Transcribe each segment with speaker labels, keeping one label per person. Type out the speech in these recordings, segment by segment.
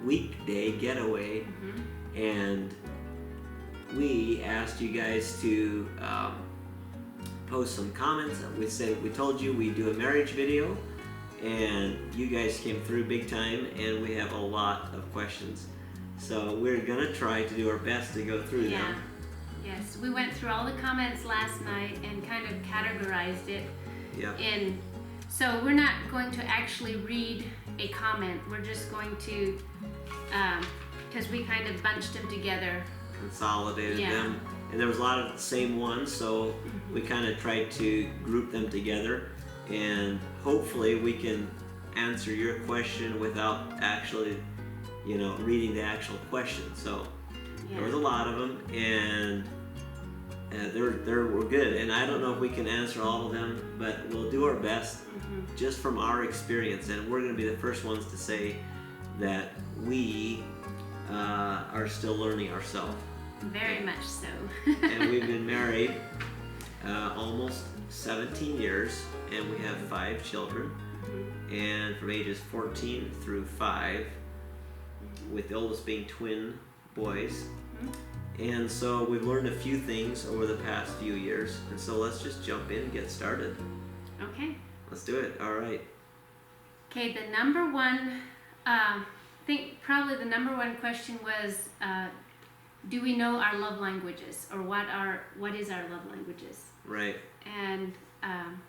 Speaker 1: weekday getaway, and we asked you guys to post some comments. We told you we do a marriage video, and you guys came through big time, and we have a lot of questions. So we're gonna try to do our best to go through them.
Speaker 2: Yes, we went through all the comments last night and kind of categorized it. So we're not going to actually read a comment. We're just going to, because we kind of bunched them together.
Speaker 1: Consolidated them. And there was a lot of the same ones, so we kind of tried to group them together. And hopefully we can answer your question without actually, reading the actual question. So there was a lot of them, and they were good. And I don't know if we can answer all of them, but we'll do our best just from our experience. And we're going to be the first ones to say that we are still learning ourselves.
Speaker 2: Very much so.
Speaker 1: And we've been married almost 17 years, and we have 5 children, and from ages 14 through 5, with the oldest being twin boys. And so we've learned a few things over the past few years, and so let's just jump in and get started.
Speaker 2: Okay.
Speaker 1: Let's do it. All right.
Speaker 2: Okay, the number one, I think probably the number one question was, do we know our love languages, or what is our love languages?
Speaker 1: Right.
Speaker 2: And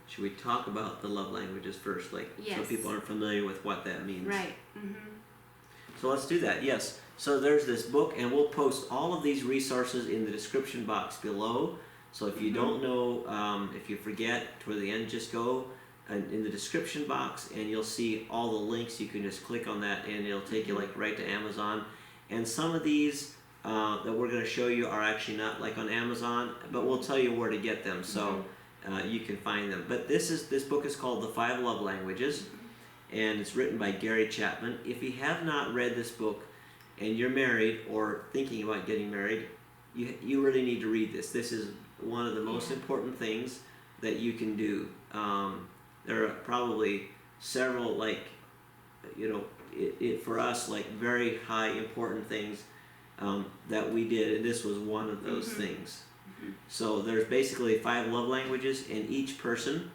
Speaker 1: should we talk about the love languages first, so people aren't familiar with what that means?
Speaker 2: Right.
Speaker 1: So let's do that. Yes. So there's this book, and we'll post all of these resources in the description box below. So if you don't know, if you forget, toward the end, just go in the description box, and you'll see all the links. You can just click on that, and it'll take you right to Amazon. And some of these that we're going to show you are actually not on Amazon, but we'll tell you where to get them, so you can find them. But this book is called The 5 Love Languages, and it's written by Gary Chapman. If you have not read this book and you're married or thinking about getting married, you really need to read this. This is one of the most important things that you can do. There are probably several for us very high important things that we did, and this was one of those things. So there's basically 5 love languages, and each person,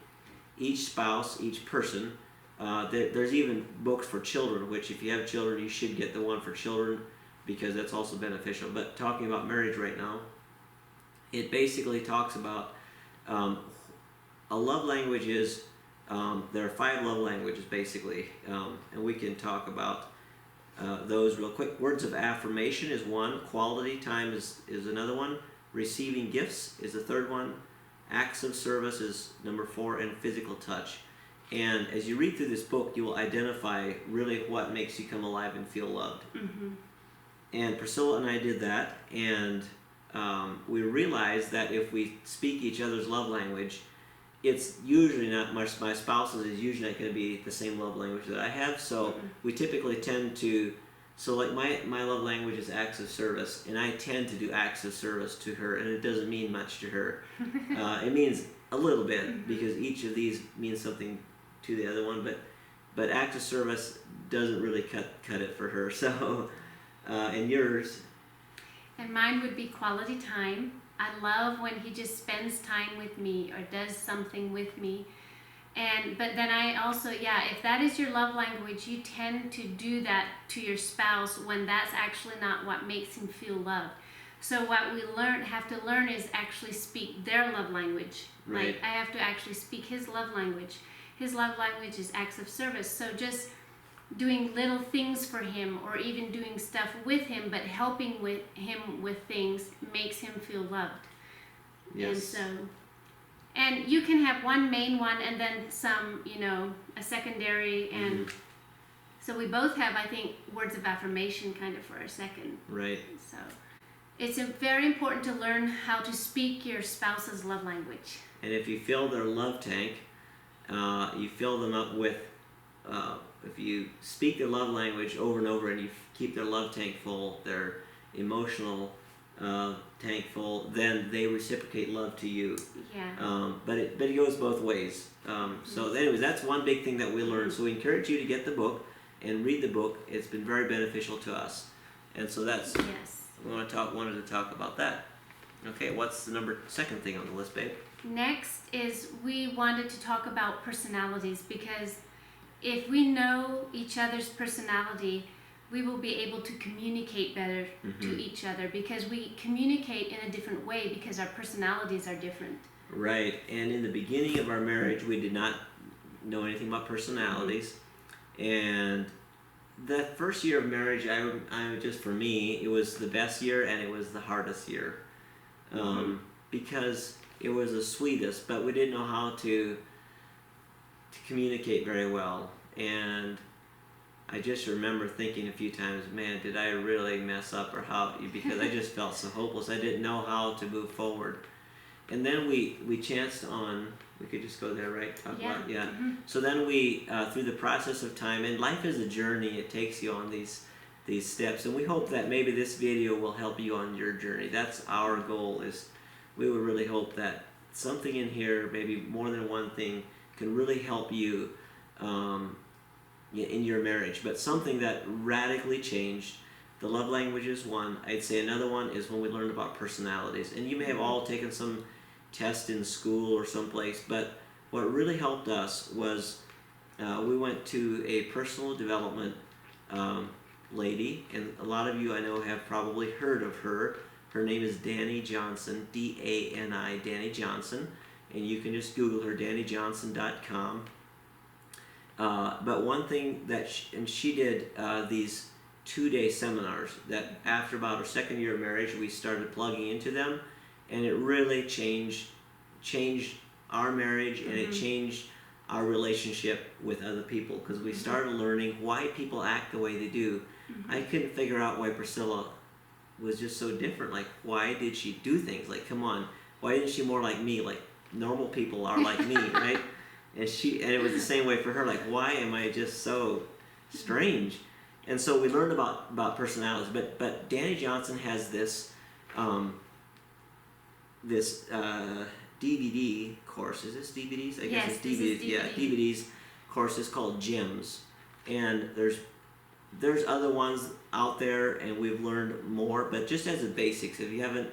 Speaker 1: each spouse, each person, there's even books for children, which if you have children, you should get the one for children, because that's also beneficial. But talking about marriage right now, it basically talks about a love language is, there are 5 love languages basically, and we can talk about those real quick. Words of affirmation is one. Quality time is another one. Receiving gifts is the third one. Acts of service is number 4, and physical touch. And as you read through this book, you will identify really what makes you come alive and feel loved. And Priscilla and I did that, and we realized that if we speak each other's love language, it's usually not, my spouse's is usually not going to be the same love language that I have, so we typically tend to, my love language is acts of service, and I tend to do acts of service to her, and it doesn't mean much to her. It means a little bit, because each of these means something to the other one, but acts of service doesn't really cut it for her. So, and yours?
Speaker 2: And mine would be quality time. I love when he just spends time with me or does something with me. But then I also, if that is your love language, you tend to do that to your spouse when that's actually not what makes him feel loved. So what we have to learn is actually speak their love language.
Speaker 1: Right.
Speaker 2: I have to actually speak his love language. His love language is acts of service. So just doing little things for him, or even doing stuff with him, but helping him with things makes him feel loved.
Speaker 1: Yes.
Speaker 2: And you can have one main one and then some, a secondary, and so we both have, I think, words of affirmation kind of for our second.
Speaker 1: Right.
Speaker 2: So it's very important to learn how to speak your spouse's love language.
Speaker 1: And if you fill their love tank, you fill them up with, if you speak their love language over and over, and you keep their love tank full, their emotional tank full, then they reciprocate love to you.
Speaker 2: Yeah.
Speaker 1: But it goes both ways. So anyways, that's one big thing that we learned. So we encourage you to get the book, and read the book. It's been very beneficial to us, and so that's
Speaker 2: Yes.
Speaker 1: we wanted to talk about that. Okay, what's the second thing on the list, babe?
Speaker 2: Next is we wanted to talk about personalities, because if we know each other's personality, we will be able to communicate better to each other, because we communicate in a different way because our personalities are different.
Speaker 1: Right, and in the beginning of our marriage, we did not know anything about personalities, and that first year of marriage, I just for me, it was the best year and it was the hardest year, because it was the sweetest, but we didn't know how to communicate very well, and I just remember thinking a few times, man, did I really mess up or how? Because I just felt so hopeless. I didn't know how to move forward. And then we chanced on, we could just go there, right? So then we, through the process of time, and life is a journey, it takes you on these steps, and we hope that maybe this video will help you on your journey. That's our goal, is we would really hope that something in here, maybe more than one thing, can really help you in your marriage, but something that radically changed. The love language is one. I'd say another one is when we learned about personalities. And you may have all taken some test in school or someplace, but what really helped us was we went to a personal development lady, and a lot of you I know have probably heard of her. Her name is Dani Johnson, D-A-N-I, Dani Johnson, and you can just Google her, DaniJohnson.com. But one thing that she did these 2-day seminars that after about our second year of marriage we started plugging into them, and it really changed our marriage, and it changed our relationship with other people, because we started learning why people act the way they do. I couldn't figure out why Priscilla was just so different. Like, why did she do things? Like, come on, why isn't she more like me? Like normal people are like me, right? And it was the same way for her. Like, why am I just so strange? And so we learned about personalities. But Dani Johnson has this DVD course. Is this DVDs? I guess it's DVDs. Yeah, DVDs course is called Gems, and there's other ones out there, and we've learned more. But just as a basics, if you haven't,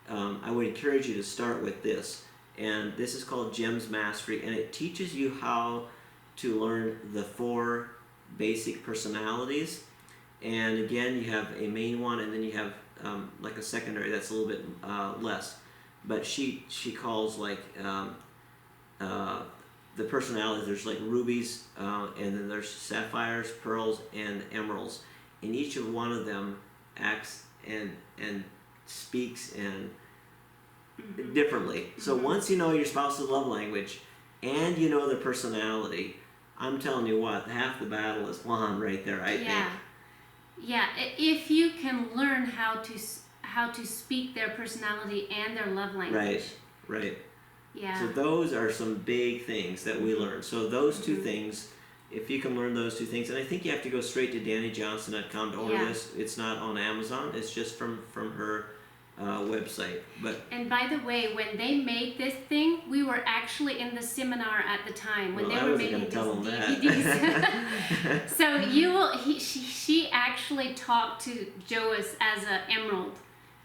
Speaker 1: I would encourage you to start with this. And this is called Gems Mastery, and it teaches you how to learn the 4 basic personalities. And again, you have a main one, and then you have like a secondary that's a little bit less. But she calls like the personalities. There's like rubies, and then there's sapphires, pearls, and emeralds. And each of one of them acts and speaks and differently. So once you know your spouse's love language and you know their personality, I'm telling you what, half the battle is won right there, I think.
Speaker 2: Yeah, if you can learn how to speak their personality and their love language. Right. Yeah.
Speaker 1: So those are some big things that we learned. So those 2 things, if you can learn those 2 things, and I think you have to go straight to DaniJohnson.com to order this. It's not on Amazon. It's just from her website.
Speaker 2: And by the way, when they made this thing, we were actually in the seminar at the time when they were making these DVDs. So she actually talked to Joas as an emerald.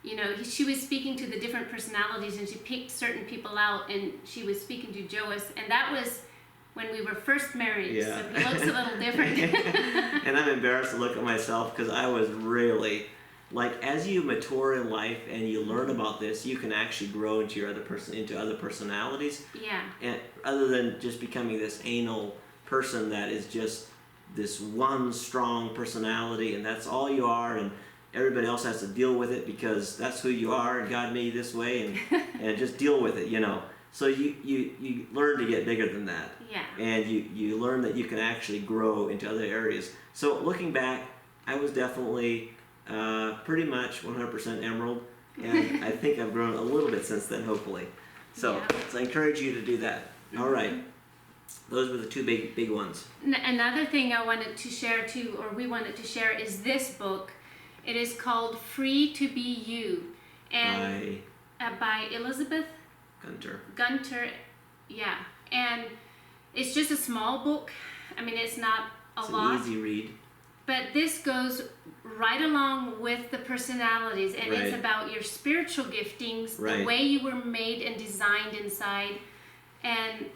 Speaker 2: You know, she was speaking to the different personalities, and she picked certain people out, and she was speaking to Joas, and that was when we were first married. So he looks a little different.
Speaker 1: And I'm embarrassed to look at myself, because I was really, like, as you mature in life and you learn about this, you can actually grow into other personalities.
Speaker 2: Yeah.
Speaker 1: And other than just becoming this anal person that is just this one strong personality, and that's all you are, and everybody else has to deal with it because that's who you are, and God made you this way, and just deal with it, you know. So you learn to get bigger than that.
Speaker 2: Yeah.
Speaker 1: And you learn that you can actually grow into other areas. So looking back, I was definitely pretty much 100% emerald, and I think I've grown a little bit since then, hopefully. So I encourage you to do that. All right. Those were the 2 big ones.
Speaker 2: Another thing I wanted to share too, or we wanted to share, is this book. It is called Free to Be You, and by Elizabeth Gunter, yeah. And it's just a small book. I mean, it's not a lot.
Speaker 1: It's an easy read.
Speaker 2: but this goes right along with the personalities, and
Speaker 1: Right.
Speaker 2: it's about your spiritual giftings,
Speaker 1: Right.
Speaker 2: the way you were made and designed inside, and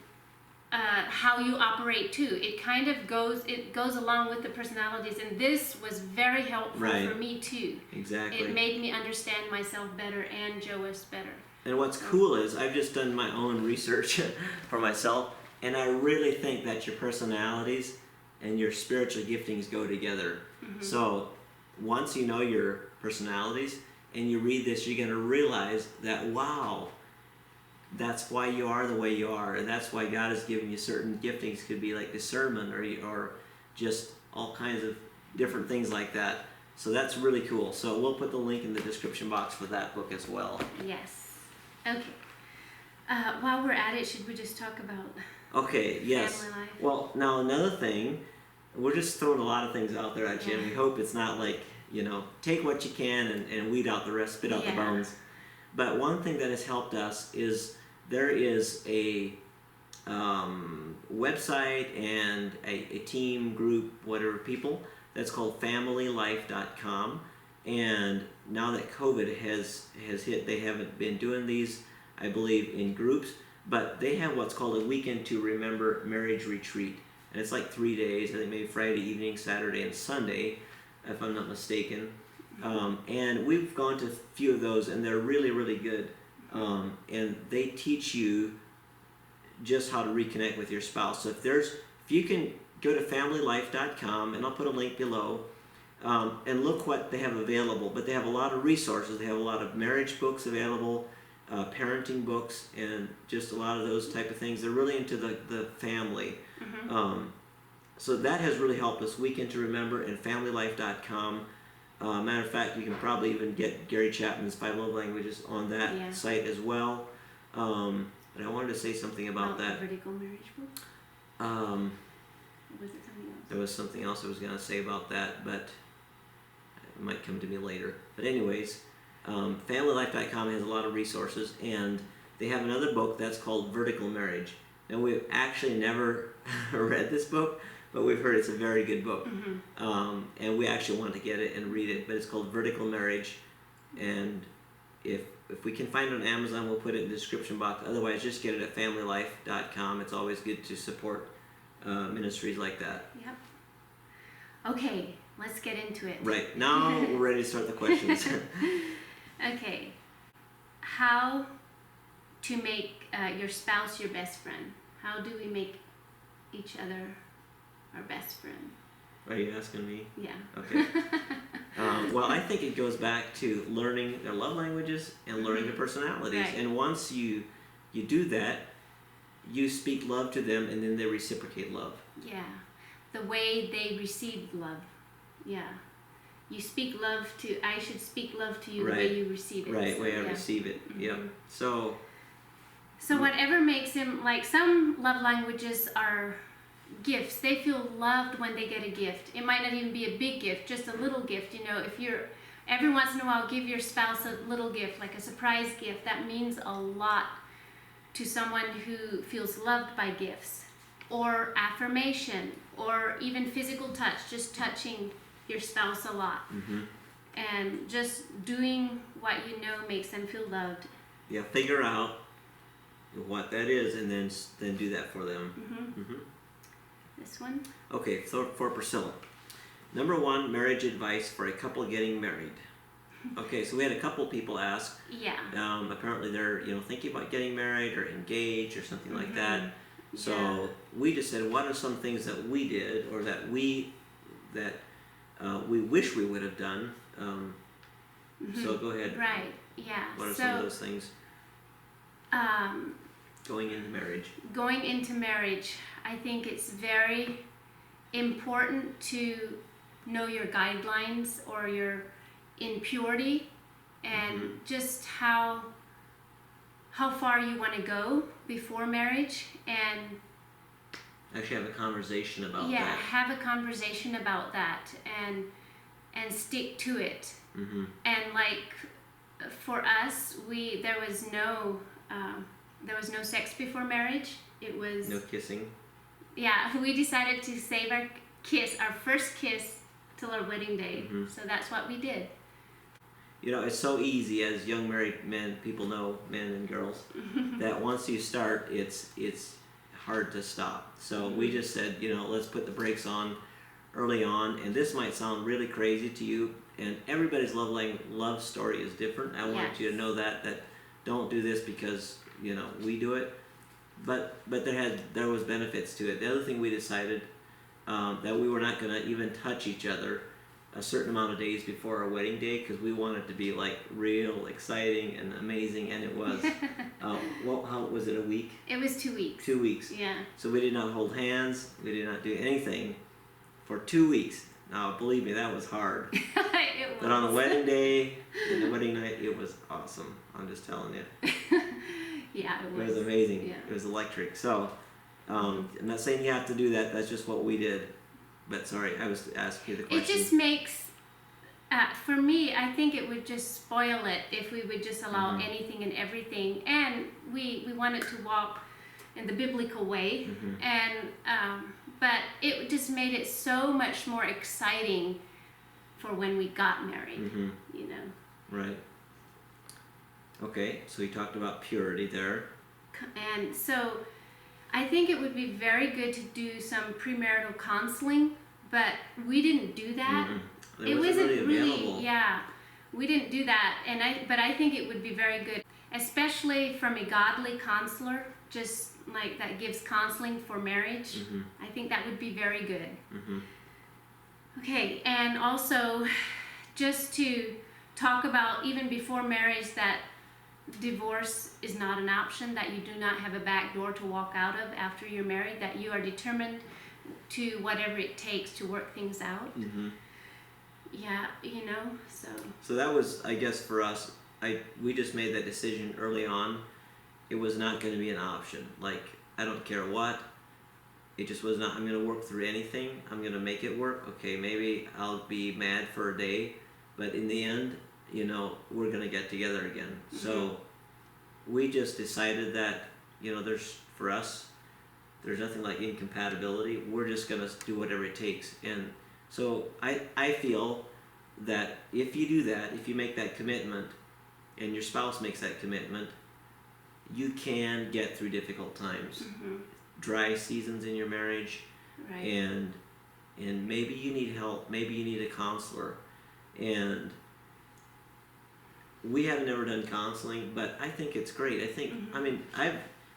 Speaker 2: how you operate too. It kind of goes along with the personalities, and this was very helpful
Speaker 1: Right.
Speaker 2: for me too.
Speaker 1: Exactly.
Speaker 2: It made me understand myself better and Joas better.
Speaker 1: And what's cool is I've just done my own research for myself, and I really think that your personalities and your spiritual giftings go together. So once you know your personalities and you read this, you're going to realize that, wow, that's why you are the way you are, and that's why God has given you certain giftings. Could be like discernment, or just all kinds of different things like that. So that's really cool. So we'll put the link in the description box for that book as well.
Speaker 2: Yes. Okay. While we're at it, should we just talk about
Speaker 1: Okay, yes.
Speaker 2: family life?
Speaker 1: Well, now another thing, we're just throwing a lot of things out there at you, and we
Speaker 2: Yeah.
Speaker 1: hope it's not like, take what you can and weed out the rest, spit out the
Speaker 2: Yeah.
Speaker 1: bones. But one thing that has helped us is there is a website and a team group, whatever, people, that's called familylife.com. And now that COVID has hit, they haven't been doing these, I believe, in groups, but they have what's called a Weekend to Remember Marriage Retreat. And it's like 3 days, I think maybe Friday evening, Saturday, and Sunday, if I'm not mistaken. And we've gone to a few of those, and they're really, really good. And they teach you just how to reconnect with your spouse. So if you can go to familylife.com, and I'll put a link below, and look what they have available. But they have a lot of resources. They have a lot of marriage books available, parenting books, and just a lot of those type of things. They're really into the family. So that has really helped us. Weekend to Remember and familylife.com. Matter of fact, you can probably even get Gary Chapman's 5 Love Languages on that site as well. And I wanted to say something about that.
Speaker 2: The vertical marriage book? Was it something else?
Speaker 1: There was something else I was going to say about that, but it might come to me later. But anyways, familylife.com has a lot of resources, and they have another book that's called Vertical Marriage. Now, we've actually never read this book, but we've heard it's a very good book. And we actually want to get it and read it, but it's called Vertical Marriage. And if we can find it on Amazon, we'll put it in the description box. Otherwise, just get it at familylife.com. It's always good to support ministries like that.
Speaker 2: Yep. Okay, let's get into it.
Speaker 1: Right, now we're ready to start the questions.
Speaker 2: Okay. How to make your spouse your best friend? How do we make each other our best friend?
Speaker 1: Are you asking me?
Speaker 2: Yeah.
Speaker 1: Okay. Well, I think it goes back to learning their love languages and learning their personalities.
Speaker 2: Right.
Speaker 1: And once you do that, you speak love to them, and then they reciprocate love.
Speaker 2: Yeah. The way they receive love. Yeah. You speak love to, I should speak love to you the way you receive it.
Speaker 1: Right,
Speaker 2: So,
Speaker 1: way I
Speaker 2: yeah.
Speaker 1: receive it. Yep. So
Speaker 2: whatever makes him, like, some love languages are gifts. They feel loved when they get a gift. It might not even be a big gift, just a little gift. If you're, every once in a while, give your spouse a little gift, like a surprise gift. That means a lot to someone who feels loved by gifts. Or affirmation, or even physical touch, just touching your spouse a lot. And just doing what you know makes them feel loved.
Speaker 1: yeah, figure out what that is, and then do that for them.
Speaker 2: This one?
Speaker 1: Okay, so for Priscilla. Number 1, marriage advice for a couple getting married. Okay, so we had a couple people ask.
Speaker 2: Yeah.
Speaker 1: Apparently they're thinking about getting married or engaged or something like that. So we just said, what are some things that we did, or that we wish we would have done? So go ahead.
Speaker 2: Right. Yeah.
Speaker 1: What are some of those things? Going into marriage.
Speaker 2: Going into marriage, I think it's very important to know your guidelines or your impurity, and just how far you want to go before marriage, and
Speaker 1: Actually have a conversation about
Speaker 2: yeah,
Speaker 1: that.
Speaker 2: have a conversation about that, and stick to it. And like for us, there was no sex before marriage. It was
Speaker 1: No kissing.
Speaker 2: Yeah, we decided to save our first kiss till our wedding day. So that's what we did.
Speaker 1: You know, it's so easy as young married men, people know, men and girls, that once you start, it's hard to stop. So we just said, you know, let's put the brakes on early on. And this might sound really crazy to you, and everybody's love story is different. I want you to know that don't do this because, you know, we do it. But there was benefits to it. The other thing we decided that we were not going to even touch each other a certain amount of days before our wedding day, because we wanted it to be like real exciting and amazing, and it was. How was it, a week?
Speaker 2: It was 2 weeks.
Speaker 1: 2 weeks.
Speaker 2: Yeah.
Speaker 1: So we did not hold hands. We did not do anything for 2 weeks. Now, believe me, that was hard.
Speaker 2: It was.
Speaker 1: But on the wedding day and the wedding night, it was awesome. I'm just telling you.
Speaker 2: Yeah, it was.
Speaker 1: It was amazing.
Speaker 2: Yeah.
Speaker 1: It was electric. So, I'm not saying you have to do that. That's just what we did. But sorry, I was asking you the question.
Speaker 2: It just makes, for me, I think it would just spoil it if we would just allow anything and everything. And we wanted to walk in the biblical way. And but it just made it so much more exciting for when we got married. You know.
Speaker 1: Right. Okay, so we talked about purity there.
Speaker 2: And so I think it would be very good to do some premarital counseling, but we didn't do that.
Speaker 1: It wasn't really available.
Speaker 2: Yeah, we didn't do that. But I think it would be very good, especially from a godly counselor, just like that gives counseling for marriage. I think that would be very good. Okay, and also just to talk about even before marriage that divorce is not an option, that you do not have a back door to walk out of after you're married, that you are determined to whatever it takes to work things out. Yeah, you know, so
Speaker 1: that was, I guess, for us, we just made that decision early on. It was not going to be an option. Like, I don't care what. It just was not. I'm going to work through anything. I'm going to make it work. Okay, maybe I'll be mad for a day, but in the end, you know, we're going to get together again. So we just decided that, you know, for us, there's nothing like incompatibility. We're just going to do whatever it takes. And so I feel that if you do that, if you make that commitment and your spouse makes that commitment, you can get through difficult times. Dry seasons in your marriage.
Speaker 2: right.
Speaker 1: And maybe you need help, maybe you need a counselor. And we have never done counseling, but I think it's great. I think, I mean,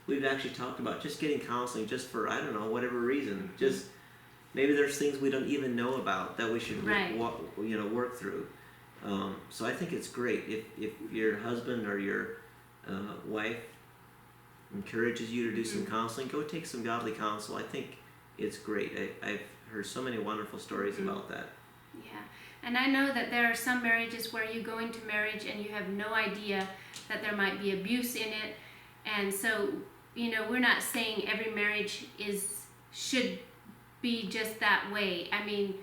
Speaker 1: we've actually talked about just getting counseling just for, I don't know, whatever reason. Just maybe there's things we don't even know about that we should work through. So I think it's great if your husband or your wife encourages you to do some counseling, go take some godly counsel. I think it's great. I've heard so many wonderful stories about that.
Speaker 2: Yeah, and I know that there are some marriages where you go into marriage and you have no idea that there might be abuse in it. And so, you know, we're not saying every marriage should be just that way. I mean,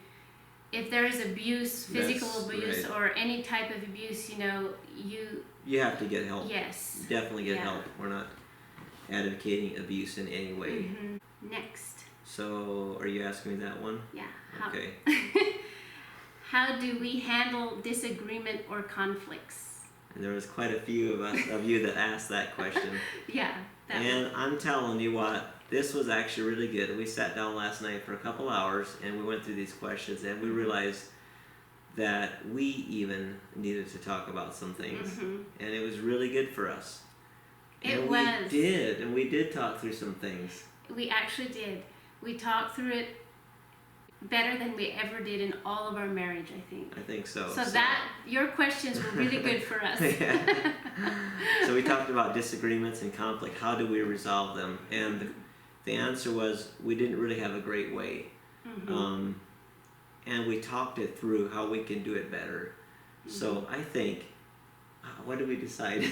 Speaker 2: if there is abuse, physical abuse, or any type of abuse, you know, you
Speaker 1: have to get help.
Speaker 2: Yes.
Speaker 1: Definitely get help. We're not advocating abuse in any way.
Speaker 2: Next.
Speaker 1: So, are you asking me that one?
Speaker 2: Yeah.
Speaker 1: Okay.
Speaker 2: How do we handle disagreement or conflicts?
Speaker 1: And there was quite a few of you that asked that question.
Speaker 2: Yeah.
Speaker 1: And I'm telling you what, this was actually really good. We sat down last night for a couple hours and we went through these questions and we realized that we even needed to talk about some things. And it was really good for us. And we did talk through some things. We
Speaker 2: actually did. We talked through it better than we ever did in all of our marriage, I think.
Speaker 1: I think so.
Speaker 2: So that, your questions were really good for us.
Speaker 1: So we talked about disagreements and conflict. How do we resolve them? And the answer was we didn't really have a great way. And we talked it through how we can do it better. So I think, what did we decide?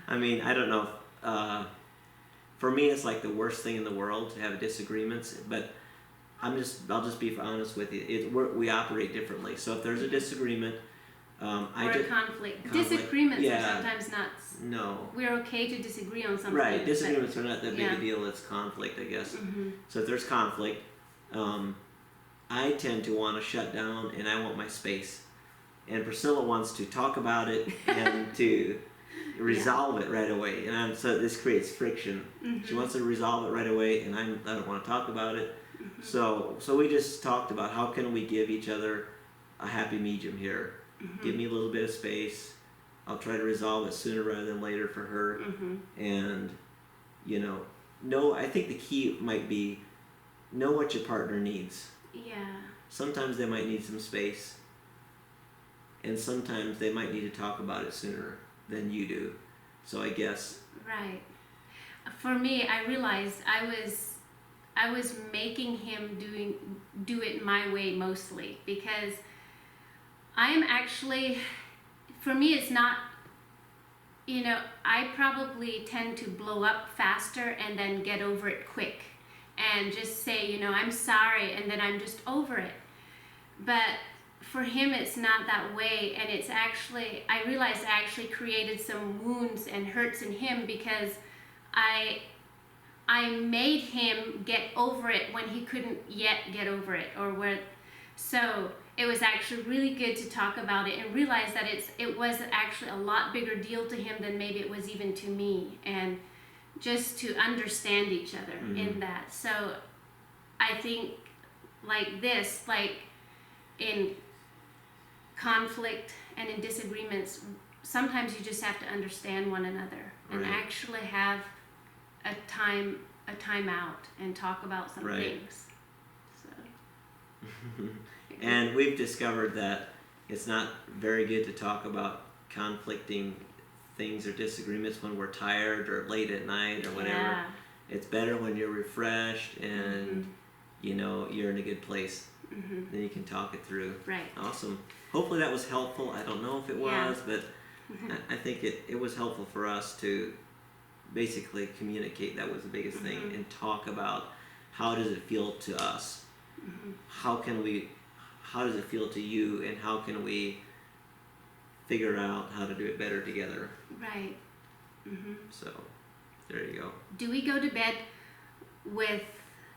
Speaker 1: I mean, I don't know. For me, it's like the worst thing in the world to have disagreements, but I'll just be honest with you. We operate differently. So if there's a disagreement,
Speaker 2: or a conflict. Disagreements are sometimes not.
Speaker 1: No.
Speaker 2: We're okay to disagree on something.
Speaker 1: Right. Disagreements are not that big a deal. It's conflict, I guess. So if there's conflict, I tend to want to shut down and I want my space. And Priscilla wants to talk about it and to resolve it right away. And so this creates friction. She wants to resolve it right away, and I don't want to talk about it. So we just talked about how can we give each other a happy medium here. Give me a little bit of space. I'll try to resolve it sooner rather than later for her. And, I think the key might be know what your partner needs.
Speaker 2: Yeah.
Speaker 1: Sometimes they might need some space, and sometimes they might need to talk about it sooner than you do. So I guess.
Speaker 2: Right. For me, I realized I was making him do it my way mostly, because I am actually, for me it's not, I probably tend to blow up faster and then get over it quick and just say, I'm sorry, and then I'm just over it. But for him, it's not that way, and it's actually, I realized I actually created some wounds and hurts in him because I made him get over it when he couldn't yet get over it, so it was actually really good to talk about it and realize that it was actually a lot bigger deal to him than maybe it was even to me, and just to understand each other in that. So I think like this, like in conflict and in disagreements, sometimes you just have to understand one another and actually have a time out and talk about some things. So.
Speaker 1: And we've discovered that it's not very good to talk about conflicting things or disagreements when we're tired or late at night or whatever.
Speaker 2: Yeah.
Speaker 1: It's better when you're refreshed and you're in a good place. Then you can talk it through.
Speaker 2: Right.
Speaker 1: Awesome. Hopefully that was helpful. I don't know if it was, but I think it was helpful for us to basically communicate. That was the biggest thing, and talk about how does it feel to us. How does it feel to you, and how can we figure out how to do it better together.
Speaker 2: Right.
Speaker 1: So there you go.
Speaker 2: Do we go to bed with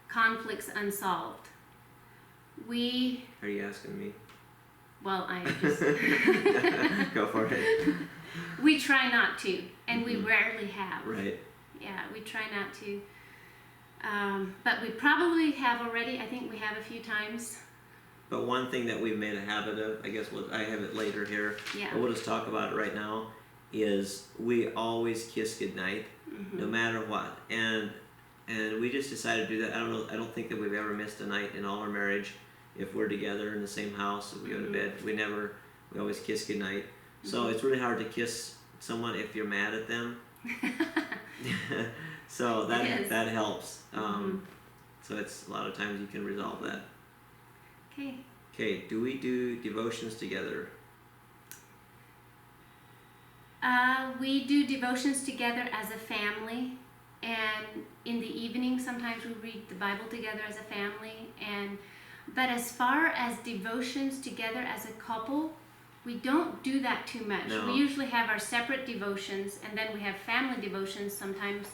Speaker 2: conflicts unsolved?
Speaker 1: Are you asking me?
Speaker 2: Well, I just
Speaker 1: Go for it.
Speaker 2: We try not to, and we rarely have.
Speaker 1: Right.
Speaker 2: Yeah, we try not to. But we probably have already. I think we have a few times.
Speaker 1: But one thing that we've made a habit of, I guess I have it later here, but we'll just talk about it right now, is we always kiss goodnight, no matter what. And we just decided to do that. I don't think that we've ever missed a night in all our marriage. If we're together in the same house, if we go to bed, we always kiss goodnight. So it's really hard to kiss someone if you're mad at them. So that helps. So it's a lot of times you can resolve that. Okay, do we do devotions together?
Speaker 2: We do devotions together as a family, and in the evening sometimes we read the Bible together as a family. But as far as devotions together as a couple, we don't do that too much.
Speaker 1: No.
Speaker 2: We usually have our separate devotions, and then we have family devotions sometimes.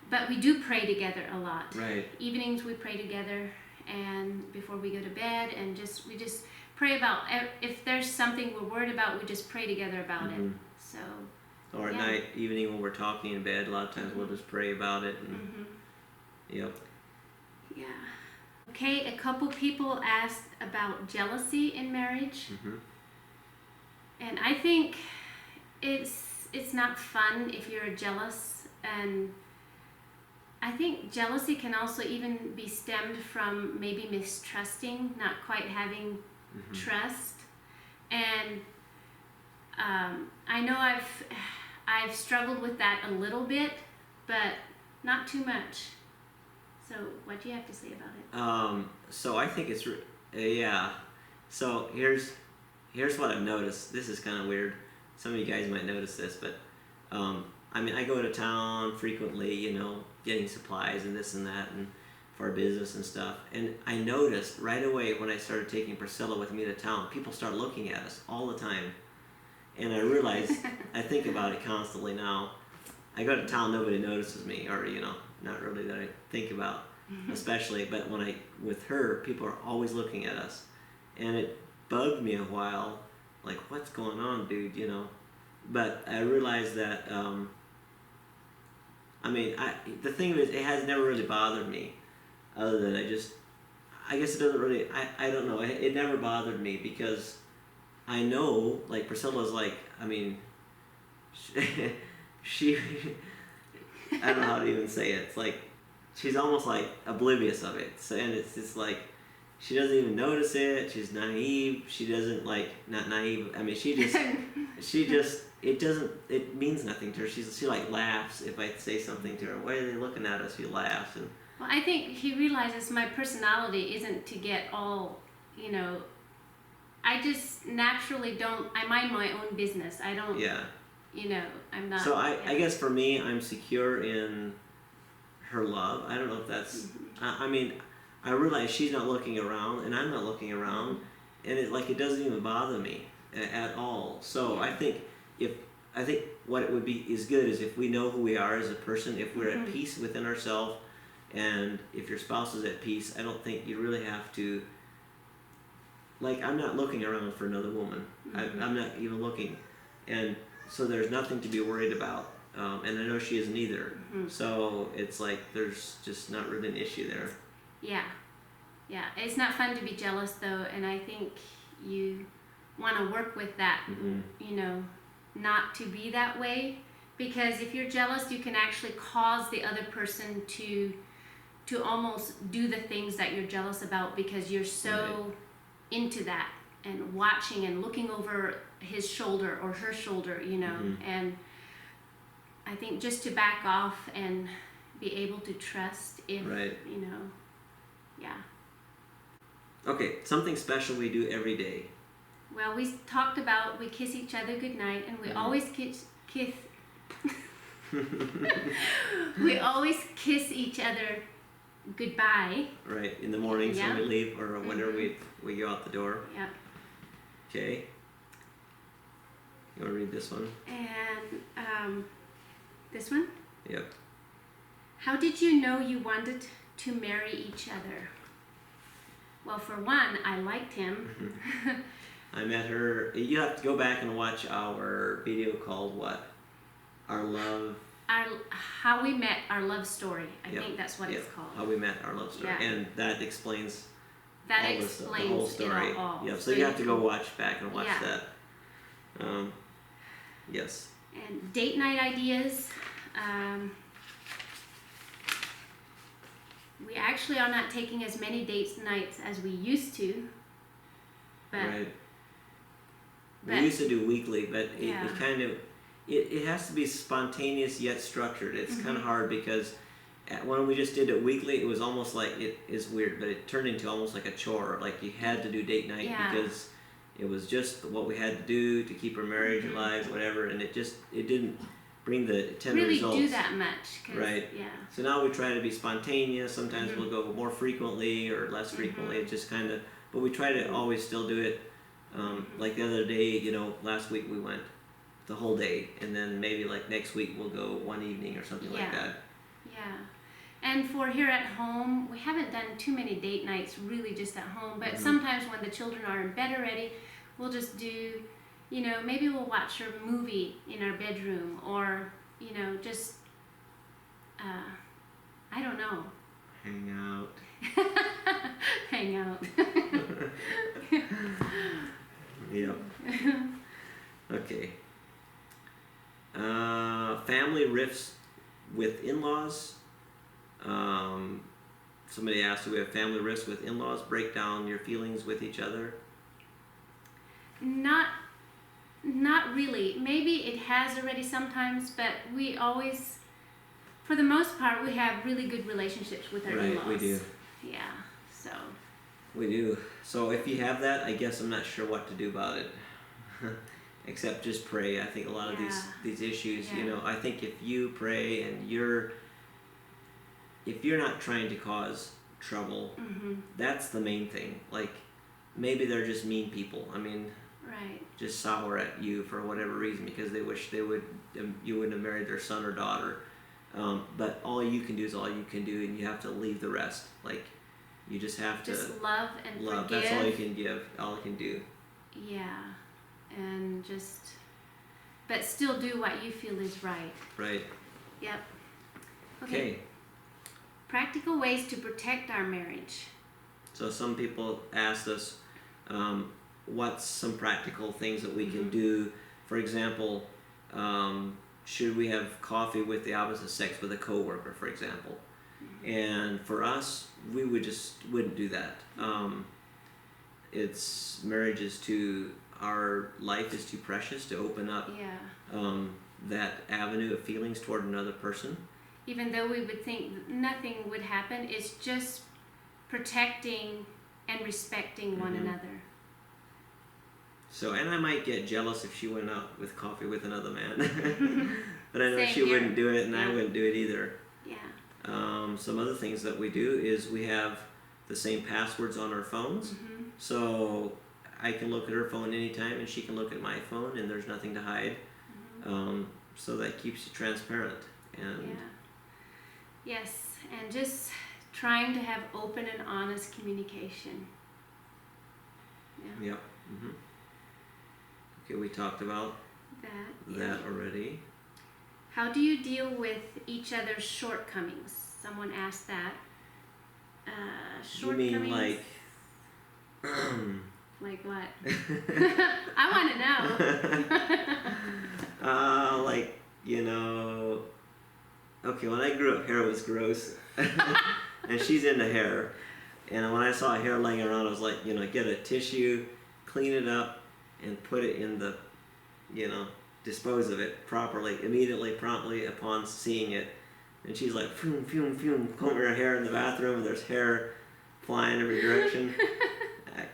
Speaker 2: But we do pray together a lot.
Speaker 1: Right.
Speaker 2: Evenings we pray together, and before we go to bed, and we just pray about, if there's something we're worried about, we just pray together about it. So.
Speaker 1: Or at night, evening when we're talking in bed, a lot of times we'll just pray about it. And, Yep.
Speaker 2: Yeah. Okay, a couple people asked about jealousy in marriage. And I think it's not fun if you're jealous, and I think jealousy can also even be stemmed from maybe mistrusting, not quite having trust. And I know I've struggled with that a little bit, but not too much. So what do you have to say about it?
Speaker 1: So I think it's So here's what I've noticed. This is kind of weird. Some of you guys might notice this, but I go to town frequently, getting supplies and this and that, and for our business and stuff. And I noticed right away when I started taking Priscilla with me to town, people start looking at us all the time. And I realized, I think about it constantly now. I go to town, nobody notices me, or not really that I think about. especially. But with her, people are always looking at us, and it bugged me a while. Like, what's going on, dude? You know. But I realized that. The thing is, it has never really bothered me, other than I guess it doesn't really. I don't know. It never bothered me because I know, like, Priscilla's like. I mean, she I don't know how to even say it. It's like she's almost like oblivious of it. So, and it's just like she doesn't even notice it. She's naive. She doesn't not naive. I mean, she just it means nothing to her. She like laughs if I say something to her. Why are they looking at us? She laughs and.
Speaker 2: Well, I think he realizes my personality isn't to get all, you know. I just naturally don't. I mind my own business. I don't.
Speaker 1: Yeah.
Speaker 2: You know, I'm not.
Speaker 1: So I guess for me, I'm secure in her love. I don't know if that's. I mean, I realize she's not looking around, and I'm not looking around, and it doesn't even bother me at all. So I think what it would be is good is if we know who we are as a person, if we're at peace within ourselves, and if your spouse is at peace, I don't think you really have to. Like, I'm not looking around for another woman. I'm not even looking, and so there's nothing to be worried about. And I know she isn't either. So it's like there's just not really an issue there.
Speaker 2: Yeah. It's not fun to be jealous though, and I think you want to work with that. You know, not to be that way, because if you're jealous, you can actually cause the other person to almost do the things that you're jealous about because you're so into that and watching and looking over his shoulder or her shoulder, you know. And I think just to back off and be able to trust if you know. Okay,
Speaker 1: something special we do every day.
Speaker 2: Well, we talked about we kiss each other goodnight, and we always kiss we always kiss each other goodbye.
Speaker 1: Right, in the mornings when we leave or whenever we go out the door.
Speaker 2: Yeah.
Speaker 1: Okay. You want to read this one?
Speaker 2: And this one?
Speaker 1: Yep.
Speaker 2: How did you know you wanted to marry each other? Well, for one, I liked him.
Speaker 1: I met her. You have to go back and watch our video called what? Our love.
Speaker 2: How we met, our love story. I think that's what it's called.
Speaker 1: How we met, our love story, and that explains.
Speaker 2: That explains the whole story.
Speaker 1: It all. Yep. So you have to go back and watch that. Yes.
Speaker 2: And date night ideas. We actually are not taking as many date nights as we used to. But,
Speaker 1: we used to do weekly, but it kind of it has to be spontaneous yet structured. It's kind of hard because when we just did it weekly, it was almost like it is weird, but it turned into almost like a chore. Like you had to do date night because it was just what we had to do to keep our marriage alive, whatever, and it didn't bring the intended results.
Speaker 2: Really do that much.
Speaker 1: Right. Yeah. So now we try to be spontaneous. Sometimes we'll go more frequently or less frequently. It's just kind of, but we try to always still do it. Like the other day, last week we went the whole day, and then maybe like next week we'll go one evening or something like that.
Speaker 2: Yeah. And for here at home, we haven't done too many date nights really just at home, but sometimes when the children are in bed already, we'll just do, maybe we'll watch a movie in our bedroom or, just, I don't know.
Speaker 1: Hang out.
Speaker 2: Hang out.
Speaker 1: Yep. Okay. Family rifts with in-laws. Somebody asked, do we have family rifts with in-laws? Break down your feelings with each other.
Speaker 2: Not really. Maybe it has already sometimes, but we always, for the most part, we have really good relationships with our in-laws.
Speaker 1: Right, we do.
Speaker 2: Yeah, so.
Speaker 1: We do. So if you have that, I guess I'm not sure what to do about it. Except just pray. I think a lot of these issues, I think if you pray and if you're not trying to cause trouble, that's the main thing. Like, maybe they're just mean people. I mean, just sour at you for whatever reason because they wish you wouldn't have married their son or daughter. But all you can do is all you can do, and you have to leave the rest. Like, you just have to
Speaker 2: just love and
Speaker 1: love.
Speaker 2: forgive.
Speaker 1: That's all you can give. All you can do.
Speaker 2: Yeah, and just, but still do what you feel is right.
Speaker 1: Right.
Speaker 2: Yep.
Speaker 1: Okay.
Speaker 2: Practical ways to protect our marriage.
Speaker 1: So some people asked us, what's some practical things that we can do? For example, should we have coffee with the opposite sex with a coworker, for example? And for us, we wouldn't do that. Marriage is our life is too precious to open up that avenue of feelings toward another person.
Speaker 2: Even though we would think nothing would happen, it's just protecting and respecting one another.
Speaker 1: So, and I might get jealous if she went out with coffee with another man. But I know
Speaker 2: Same
Speaker 1: she
Speaker 2: here.
Speaker 1: wouldn't do it, and I wouldn't do it either.
Speaker 2: Yeah.
Speaker 1: Some other things that we do is we have the same passwords on our phones. So I can look at her phone anytime, and she can look at my phone, and there's nothing to hide. So that keeps you transparent. And
Speaker 2: Yes, and just trying to have open and honest communication.
Speaker 1: Yep. Okay, we talked about that already.
Speaker 2: How do you deal with each other's shortcomings? Someone asked that.
Speaker 1: You mean
Speaker 2: like... Like what? I want to know.
Speaker 1: Like, okay, when I grew up, hair was gross. And she's into hair. And when I saw hair laying around, I was like, get a tissue, clean it up, and put it in the, dispose of it properly, immediately, promptly upon seeing it. And she's like, fume, fume, fume, combing her hair in the bathroom, and there's hair flying every direction.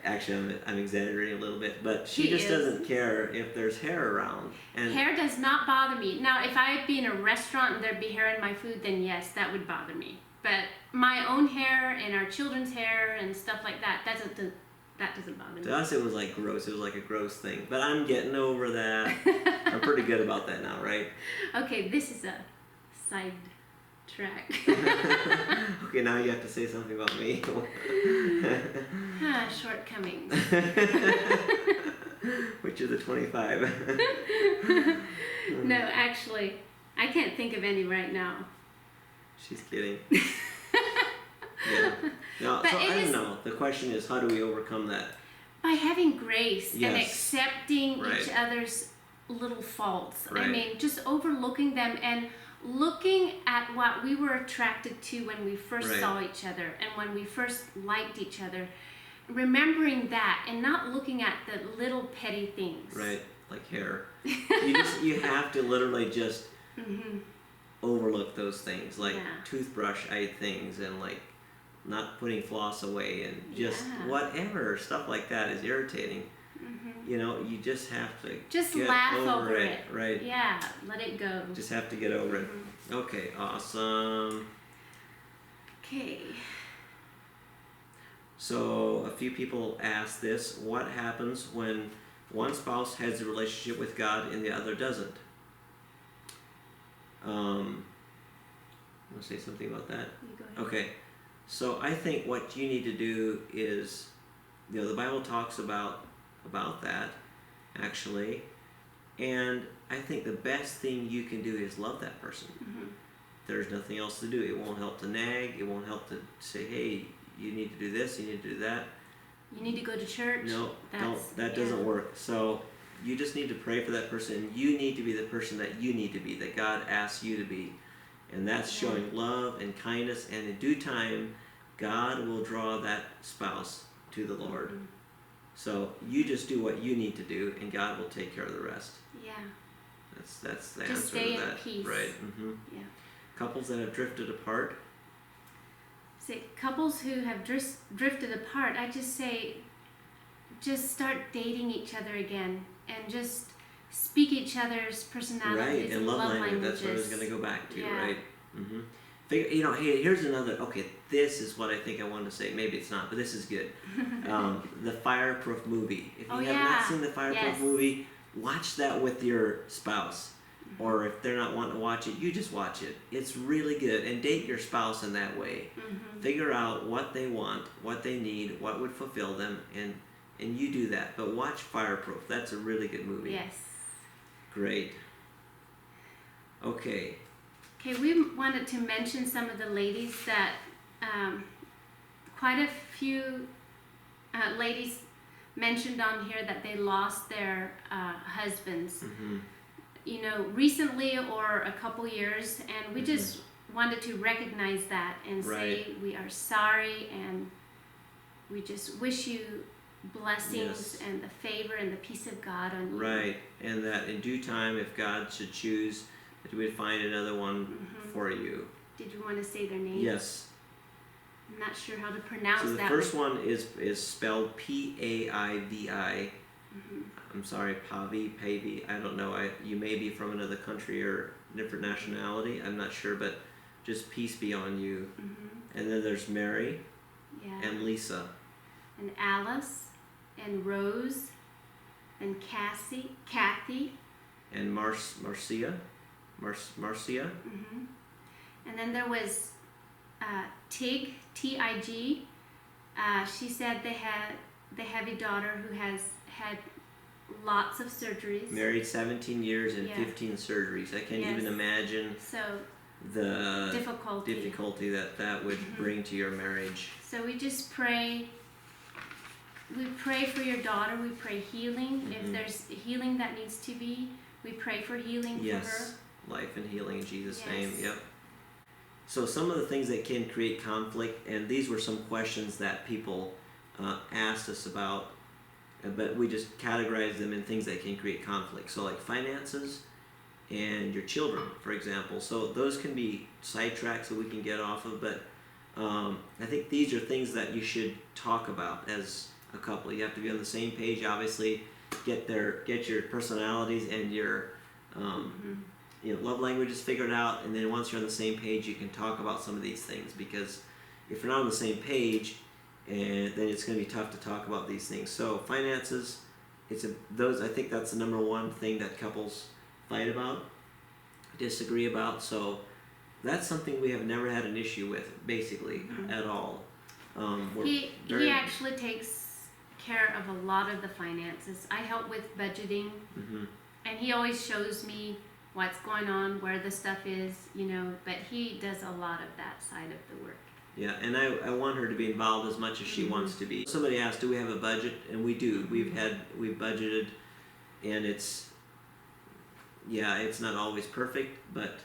Speaker 1: Actually, I'm exaggerating a little bit, but she just doesn't care if there's hair around. And
Speaker 2: hair does not bother me. Now, if I'd be in a restaurant and there'd be hair in my food, then yes, that would bother me. But my own hair and our children's hair and stuff like that doesn't bother me.
Speaker 1: To us, it was like gross. It was like a gross thing. But I'm getting over that. I'm pretty good about that now, right?
Speaker 2: Okay, this is a side track.
Speaker 1: Okay, now you have to say something about me.
Speaker 2: Shortcomings.
Speaker 1: Which are the 25?
Speaker 2: No, actually, I can't think of any right now.
Speaker 1: She's kidding. Yeah. No,
Speaker 2: But
Speaker 1: so I don't know. The question is, how do we overcome that?
Speaker 2: By having grace
Speaker 1: Yes.
Speaker 2: and accepting
Speaker 1: Right.
Speaker 2: each other's little faults.
Speaker 1: Right.
Speaker 2: I mean, just overlooking them and looking at what we were attracted to when we first
Speaker 1: Right.
Speaker 2: saw each other and when we first liked each other. Remembering that and not looking at the little petty things.
Speaker 1: Right, like hair. You have to literally just overlook those things, like toothbrush-eyed things, and like not putting floss away, and just whatever stuff like that is irritating. You just have to
Speaker 2: just
Speaker 1: get
Speaker 2: laugh
Speaker 1: over it, right?
Speaker 2: Yeah, let it go.
Speaker 1: Just have to get over it. Okay, awesome.
Speaker 2: Okay.
Speaker 1: So a few people asked this: what happens when one spouse has a relationship with God and the other doesn't? Want to say something about that?
Speaker 2: You go ahead.
Speaker 1: Okay, so I think what you need to do is, the Bible talks about that, actually, and I think the best thing you can do is love that person. There's nothing else to do. It won't help to nag. It won't help to say, hey, you need to do this, you need to do that.
Speaker 2: You need to go to church.
Speaker 1: No, that doesn't work. So you just need to pray for that person. You need to be the person that you need to be, that God asks you to be. And that's showing love and kindness, and in due time, God will draw that spouse to the Lord. So you just do what you need to do, and God will take care of the rest.
Speaker 2: Yeah.
Speaker 1: That's the
Speaker 2: Just
Speaker 1: answer
Speaker 2: stay
Speaker 1: to that.
Speaker 2: in peace.
Speaker 1: Right.
Speaker 2: Yeah.
Speaker 1: Couples that have drifted apart.
Speaker 2: Say couples who have drifted apart, I just say, just start dating each other again, and just speak each other's personalities
Speaker 1: Right, and love language. That's what I was going to go back to, right? Figure, hey, here's another. Okay, this is what I think I wanted to say. Maybe it's not, but this is good. The Fireproof movie. If you have not seen the Fireproof movie, watch that with your spouse. or if they're not wanting to watch it, you just watch it. It's really good. And date your spouse in that way. Figure out what they want, what they need, what would fulfill them, and you do that. But watch Fireproof. That's a really good movie.
Speaker 2: Yes.
Speaker 1: Great. Okay,
Speaker 2: we wanted to mention some of the ladies that quite a few ladies mentioned on here that they lost their husbands, you know, recently or a couple years, and we just wanted to recognize that and say we are sorry, and we just wish you blessings and the favor and the peace of God on you.
Speaker 1: Right, and that in due time, if God should choose, that we would find another one for you.
Speaker 2: Did you want to say their names?
Speaker 1: Yes.
Speaker 2: I'm not sure how to pronounce that.
Speaker 1: So the first one is spelled Paivi. I'm sorry, Pavi. I don't know. You may be from another country or different nationality. I'm not sure, but just peace be on you. And then there's Mary and Lisa.
Speaker 2: And Alice and Rose and Kathy.
Speaker 1: And Marcia.
Speaker 2: And then there was Tig, T-I-G. She said they have a daughter who has had lots of surgeries.
Speaker 1: Married 17 years and 15 surgeries. I can't even imagine the difficulty that would bring to your marriage.
Speaker 2: So we just pray. We pray for your daughter. We pray healing. If there's healing that needs to be, we pray for healing for her.
Speaker 1: Life and healing in Jesus' name. Yep. So some of the things that can create conflict, and these were some questions that people asked us about, but we just categorized them in things that can create conflict. So like finances and your children, for example. So those can be sidetracks that we can get off of, but I think these are things that you should talk about as a couple. You have to be on the same page, obviously. Get your personalities and your love languages figured out, and then once you're on the same page, you can talk about some of these things, because if you're not on the same page, then it's going to be tough to talk about these things. So finances, I think that's the number one thing that couples fight about, disagree about. So that's something we have never had an issue with, basically, at all.
Speaker 2: He actually takes care of a lot of the finances. I help with budgeting, and he always shows me what's going on, where the stuff is, but he does a lot of that side of the work.
Speaker 1: Yeah, and I want her to be involved as much as she wants to be. Somebody asked, do we have a budget? And we do. We've budgeted, and it's not always perfect, but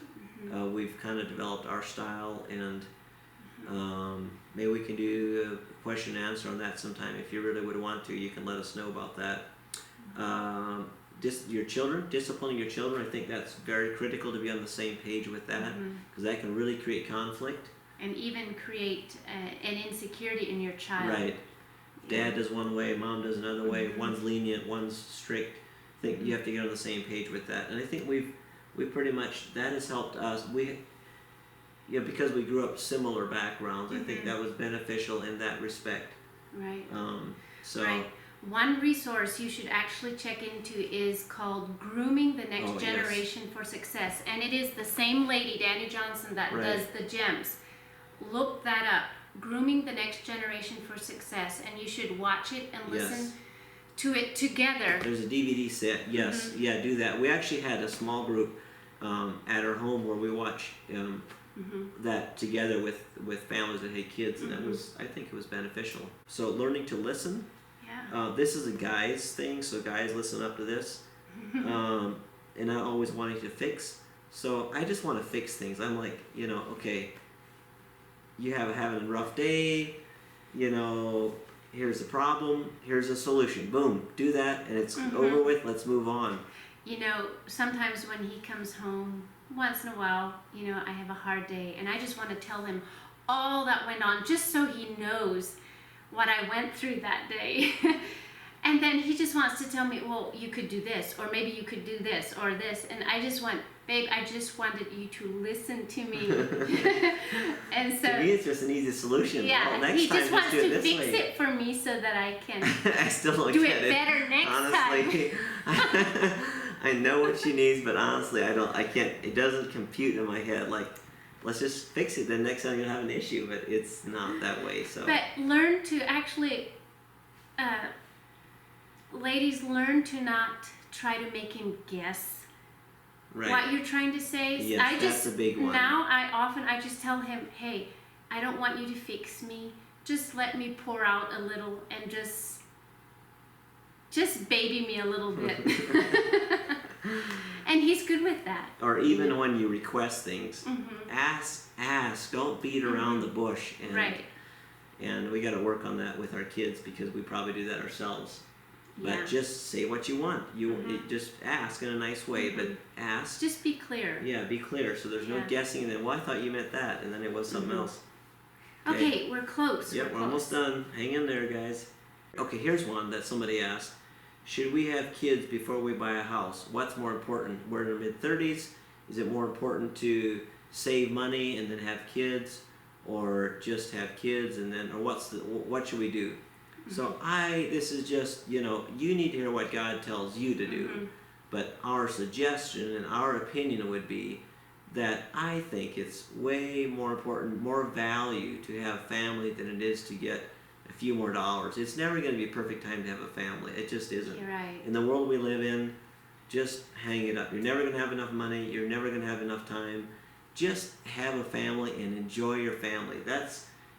Speaker 1: we've kind of developed our style, and maybe we can do a question and answer on that sometime. If you really would want to, you can let us know about that. Your children, disciplining your children, I think that's very critical to be on the same page with that, because that can really create conflict.
Speaker 2: And even create an insecurity in your child.
Speaker 1: Right. Dad does one way, mom does another way. One's lenient, one's strict. I think you have to get on the same page with that. And I think we pretty much, that has helped us. Because we grew up similar backgrounds, I think that was beneficial in that respect.
Speaker 2: Right.
Speaker 1: Right.
Speaker 2: One resource you should actually check into is called Grooming the Next Generation for Success. And it is the same lady, Dani Johnson, that does the gems. Look that up. Grooming the Next Generation for Success. And you should watch it and listen to it together. There's
Speaker 1: a DVD set. Yes. Yeah, do that. We actually had a small group at our home where we watch that together with families that had kids. And I think it was beneficial. So learning to listen. This is a guy's thing, so guys, listen up to this. And not always wanting to fix. So I just want to fix things. I'm like, okay, you having a rough day, here's the problem, here's a solution. Boom, do that, and it's over with. Let's move on.
Speaker 2: Sometimes when he comes home, once in a while, I have a hard day, and I just want to tell him all that went on, just so he knows what I went through that day. And then he just wants to tell me, well, you could do this, or maybe you could do this, or this. And I just wanted you to listen to me. And so,
Speaker 1: to me, it's just an easy solution.
Speaker 2: Yeah,
Speaker 1: well, next
Speaker 2: he
Speaker 1: time,
Speaker 2: just wants
Speaker 1: do it
Speaker 2: to
Speaker 1: this
Speaker 2: fix
Speaker 1: way.
Speaker 2: it for me so that I can
Speaker 1: I still don't
Speaker 2: do
Speaker 1: get
Speaker 2: it better next
Speaker 1: honestly.
Speaker 2: time.
Speaker 1: I know what she needs, but honestly, I can't, it doesn't compute in my head, like, let's just fix it, then next time you'll have an issue, but it's not that way, so.
Speaker 2: But learn to actually, ladies, learn to not try to make him guess what you're trying to say.
Speaker 1: Yes, that's a big one.
Speaker 2: Now I just tell him, hey, I don't want you to fix me. Just let me pour out a little and just baby me a little bit. And he's good with that.
Speaker 1: Or even when you request things, ask, don't beat around the bush. And,
Speaker 2: right.
Speaker 1: And we got to work on that with our kids because we probably do that ourselves. But just say what you want. You just ask in a nice way, but ask.
Speaker 2: Just be clear.
Speaker 1: Yeah, be clear. So there's no guessing. And then, well, I thought you meant that, and then it was something else.
Speaker 2: Okay, we're close.
Speaker 1: Yep, we're almost done. Hang in there, guys. Okay, here's one that somebody asked. Should we have kids before we buy a house? What's more important? We're in our mid-30s. Is it more important to save money and then have kids, or just have kids and then, or what should we do? So this is just, you need to hear what God tells you to do. But our suggestion and our opinion would be that I think it's way more important, more value to have family than it is to get a few more dollars. It's never going to be a perfect time to have a family. It just isn't. You're right. In the world we live in, just hang it up. You're never going to have enough money. You're never going to have enough time. Just have a family and enjoy your family.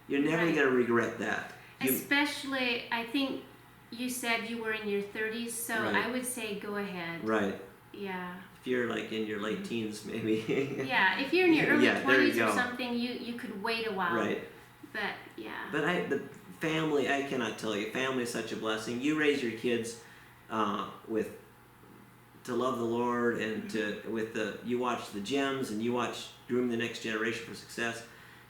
Speaker 1: You're never going to regret that.
Speaker 2: Especially, I think you said you were in your 30s, so I would say go ahead.
Speaker 1: Right.
Speaker 2: Yeah.
Speaker 1: If you're like in your late teens, maybe.
Speaker 2: Yeah, if you're in your early 20s or something, you could wait a while.
Speaker 1: Right.
Speaker 2: But yeah.
Speaker 1: But the family, I cannot tell you, family is such a blessing. You raise your kids to love the Lord and you watch the gems and you watch Groom the Next Generation for Success.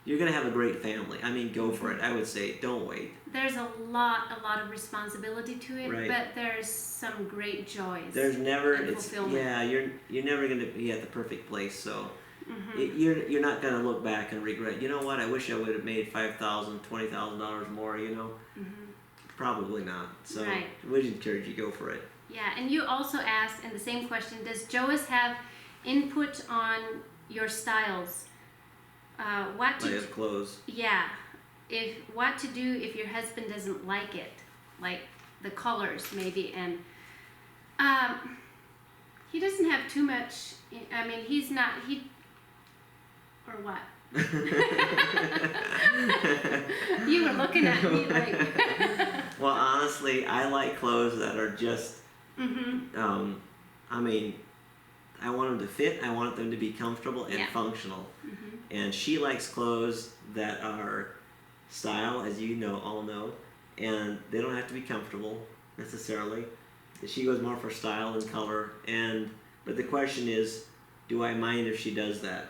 Speaker 1: You're going to have a great family. I mean, go for it. I would say don't wait.
Speaker 2: There's a lot of responsibility to it, but there's some great joys.
Speaker 1: There's never,
Speaker 2: and fulfillment.
Speaker 1: you're never going to be at the perfect place. So you're not going to look back and regret. You know what? I wish I would have made $5,000, $20,000 more. Probably not. So we'd encourage you, go for it.
Speaker 2: Yeah, and you also asked in the same question: does Joas have input on your styles? What to
Speaker 1: his clothes.
Speaker 2: Yeah, what to do if your husband doesn't like it, like the colors maybe, and he doesn't have too much. I mean, or what? You were looking at me like.
Speaker 1: Well, honestly, I like clothes that are just. I mean, I want them to fit. I want them to be comfortable and functional. And she likes clothes that are style, as you all know, and they don't have to be comfortable necessarily. She goes more for style and color. But the question is, do I mind if she does that?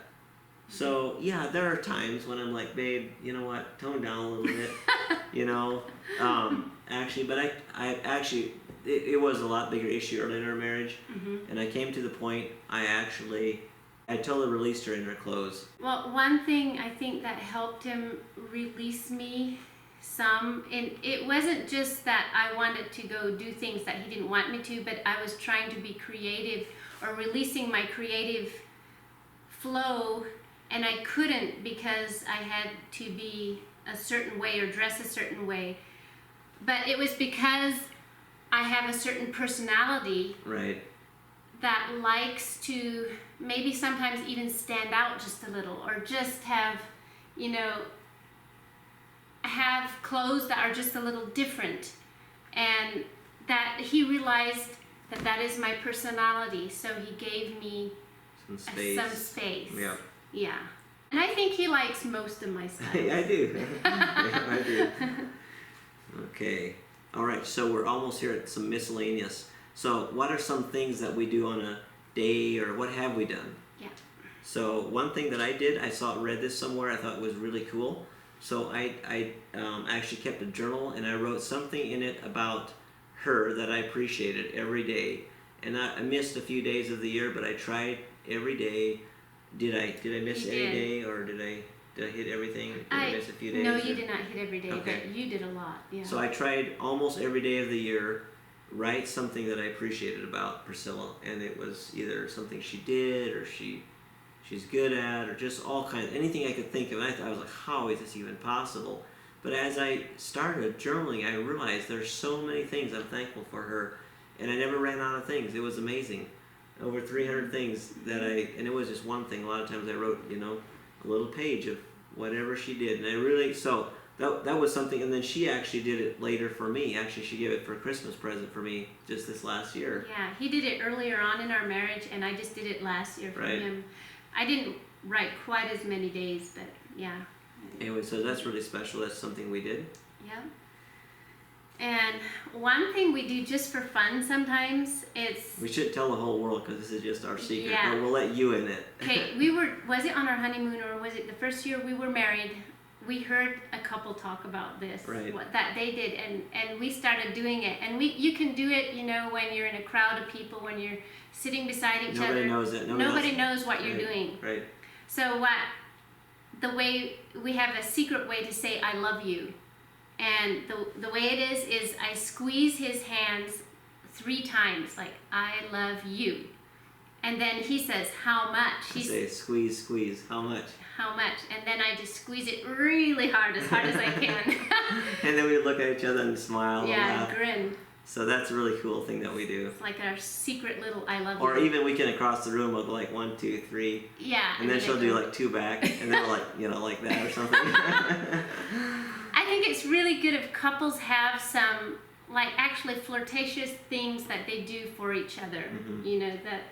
Speaker 1: So yeah, there are times when I'm like, babe, you know what? Tone down a little bit. Actually, but I actually. It was a lot bigger issue early in our marriage, and I came to the point I totally released her in her clothes.
Speaker 2: Well, one thing I think that helped him release me some, and it wasn't just that I wanted to go do things that he didn't want me to, but I was trying to be creative or releasing my creative flow, and I couldn't because I had to be a certain way or dress a certain way. But it was because I have a certain personality that likes to maybe sometimes even stand out just a little, or just have clothes that are just a little different, and that he realized that is my personality, so he gave me some space. Yeah. And I think he likes most of my stuff.
Speaker 1: I do. I do. Okay. All right, so we're almost here at some miscellaneous. So what are some things that we do on a day, or what have we done?
Speaker 2: Yeah.
Speaker 1: So one thing that I did, read this somewhere, I thought was really cool. So I actually kept a journal, and I wrote something in it about her that I appreciated every day. And I missed a few days of the year, but I tried every day. Did I miss any day, or did I hit everything? Did I miss a few days?
Speaker 2: No, you did not hit every day, but you did a lot. Yeah.
Speaker 1: So I tried almost every day of the year, write something that I appreciated about Priscilla, and it was either something she did or she's good at, or just all kinds, anything I could think of. And I was like, how is this even possible? But as I started journaling, I realized there's so many things I'm thankful for her, and I never ran out of things. It was amazing. Over 300 things and it was just one thing. A lot of times I wrote, a little page of whatever she did, and I really, so that was something. And then she actually did it later for me. Actually, she gave it for a Christmas present for me just this last year.
Speaker 2: Yeah, he did it earlier on in our marriage, and I just did it last year for him. I didn't write quite as many days, but yeah.
Speaker 1: Anyway, so that's really special. That's something we did.
Speaker 2: Yeah. And one thing we do just for fun sometimes, we
Speaker 1: shouldn't tell the whole world because this is just our secret,
Speaker 2: yeah.
Speaker 1: but we'll let you in it.
Speaker 2: Okay, was it on our honeymoon, or was it the first year we were married? We heard a couple talk about this, what that they did, and we started doing it. And you can do it, when you're in a crowd of people, when you're sitting beside each other.
Speaker 1: Nobody knows it.
Speaker 2: Nobody knows what you're doing.
Speaker 1: Right.
Speaker 2: So the way we have a secret way to say I love you. And the way it is I squeeze his hands 3 times, like, I love you. And then he says, how much?
Speaker 1: I say, squeeze, how much?
Speaker 2: How much? And then I just squeeze it really hard as I can.
Speaker 1: And then we look at each other and smile and laugh.
Speaker 2: Yeah, grin.
Speaker 1: So that's a really cool thing that we do.
Speaker 2: It's like our secret little I love you.
Speaker 1: Or even we can across the room with like 1, 2, 3.
Speaker 2: Yeah.
Speaker 1: And then she'll do like 2 back, and then like that or something.
Speaker 2: I think it's really good if couples have some actually flirtatious things that they do for each other. Mm-hmm. That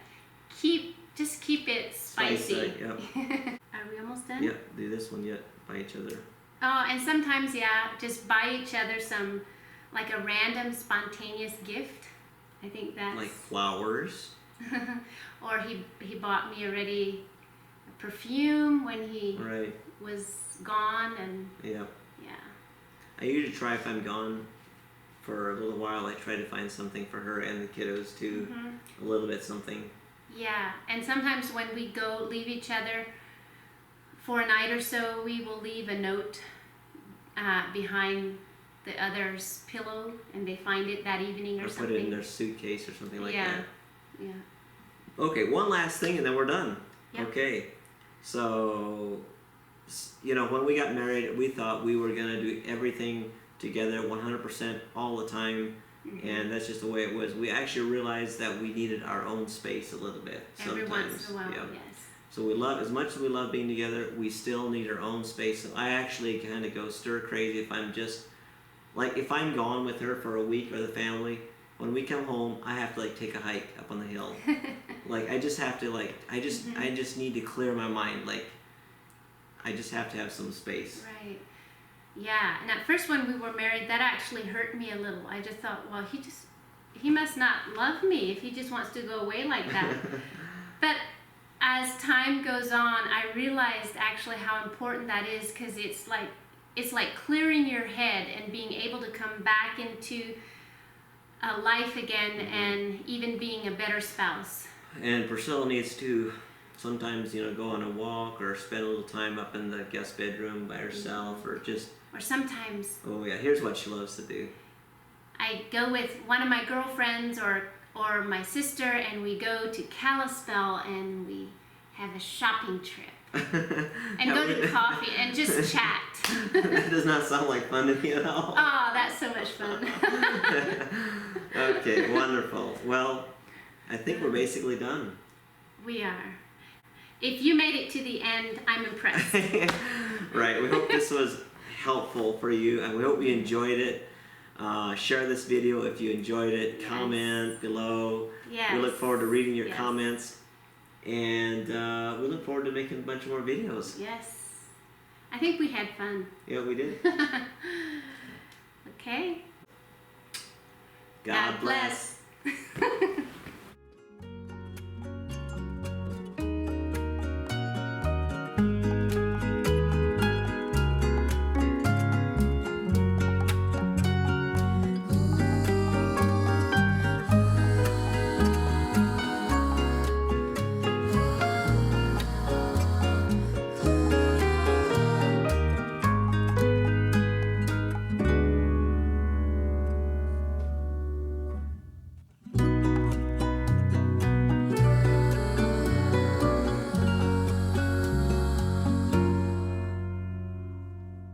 Speaker 2: just keep it spicy.
Speaker 1: Yep.
Speaker 2: Are we almost done?
Speaker 1: Yeah, do this one yet by each other.
Speaker 2: Oh, and sometimes just buy each other some a random spontaneous gift. I think that's
Speaker 1: like flowers.
Speaker 2: Or he bought me already a perfume when he was gone, and
Speaker 1: yeah. I usually try, if I'm gone for a little while, I try to find something for her and the kiddos too. Mm-hmm. A little bit something.
Speaker 2: Yeah, and sometimes when we leave each other for a night or so, we will leave a note behind the other's pillow, and they find it that evening or something.
Speaker 1: Put it in their suitcase or something like that.
Speaker 2: Yeah.
Speaker 1: Okay, one last thing and then we're done.
Speaker 2: Yep.
Speaker 1: Okay, so when we got married, we thought we were going to do everything together 100% all the time. Mm-hmm. And that's just the way it was. We actually realized that we needed our own space a little bit.
Speaker 2: Every
Speaker 1: sometimes.
Speaker 2: once in a while,
Speaker 1: yeah.
Speaker 2: Yes.
Speaker 1: So as much as we love being together, we still need our own space. So I actually kind of go stir crazy if I'm just, if I'm gone with her for a week or the family, when we come home, I have to take a hike up on the hill. I just have to I just need to clear my mind. I just have to have some space.
Speaker 2: Right. Yeah, and at first when we were married, that actually hurt me a little. I just thought, well, he must not love me if he just wants to go away like that. But as time goes on, I realized actually how important that is, because it's like clearing your head and being able to come back into life again, mm-hmm. and even being a better spouse. And
Speaker 1: Priscilla needs to sometimes, go on a walk or spend a little time up in the guest bedroom by herself, mm-hmm.
Speaker 2: Or sometimes.
Speaker 1: Oh yeah, here's what she loves to do.
Speaker 2: I go with one of my girlfriends or my sister, and we go to Kalispell and we have a shopping trip. And go to coffee and just chat.
Speaker 1: That does not sound like fun to me at all.
Speaker 2: Oh, that's so much fun.
Speaker 1: Okay, wonderful. Well, I think we're basically done.
Speaker 2: We are. If you made it to the end, I'm impressed.
Speaker 1: Right, we hope this was helpful for you, and we hope you enjoyed it. Share this video if you enjoyed it. Yes. Comment below.
Speaker 2: Yes.
Speaker 1: We look forward to reading your comments, and we look forward to making a bunch more videos.
Speaker 2: Yes. I think we had fun.
Speaker 1: Yeah, we did.
Speaker 2: Okay.
Speaker 1: God bless.